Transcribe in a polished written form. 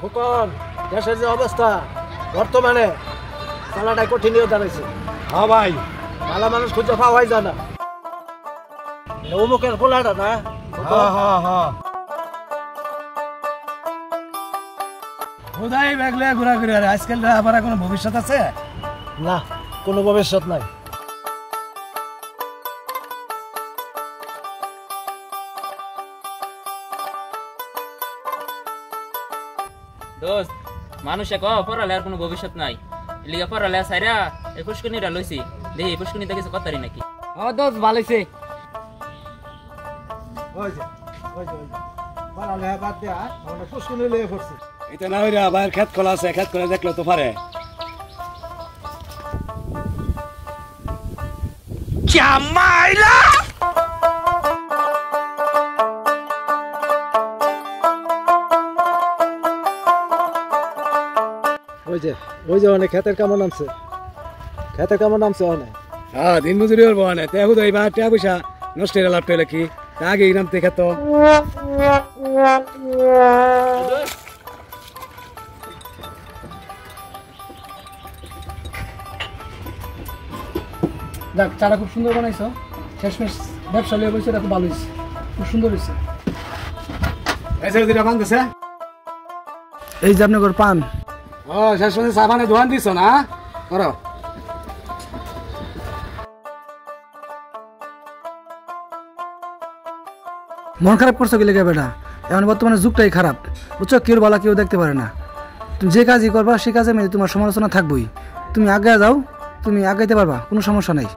খোকন, দেশের যে অবস্থা বর্তমানে চালাটাই কঠিন হয়ে দাঁড়াইছে। হ্যাঁ ভাই, ভালো মানুষ খুঁজে পাওয়াই যায় না। অমুকের পোলাটা না? হ্যাঁ হ্যাঁ হ্যাঁ, খোদাই ব্যাগলে ঘোরাঘুরি। আর আজকাল আবার কোনো ভবিষ্যৎ আছে? না, কোনো ভবিষ্যৎ নাই। দোস্ত, মানুষে কও পড়ালেখার কোনো ভবিষ্যৎ নাই, লিগা পড়ালেখা সাইরা এই পুষ্কুনিটা লইছি, দেখি এই পুষ্কুনিতে কিছু করতারি নাকি। ও দোস্ত ভালো হইছে। এটা না হইরা ভাইয়ের খেত খোলা আছে, খেত খোলা দেখলে তো পারে। ওই যে অনেক খেতের কামড় নামছে, খেতের কামড় নামছে অনেক। হ্যাঁ, দিন মজুরি ওর বহানে তে হুদ এই ভাই টাকা পয়সা নষ্ট হয়ে লাভ টইলে কি আগে নামতে খেত। দেখ, চারা খুব সুন্দর বানাইছো। শেষমেশ ব্যবসা লিয়ে বলছে, এটা খুব ভালো হয়েছে, খুব সুন্দর হয়েছে। এসে দুটা পান দিছে। এই যে আপনার পান। ও, শেষ পর্যন্ত সাবানে দোয়ান দিছ না? করো। মন খারাপ করছো কি লেগে বেটা? এখন বর্তমানে যুগটাই খারাপ, বুঝছো? কেউ বলা কেউ দেখতে পারে না। তুমি যে কাজই করবা সেই কাজে তোমার সমালোচনা থাকবোই। তুমি আগে যাও, তুমি আগাইতে পারবা, কোনো সমস্যা নেই।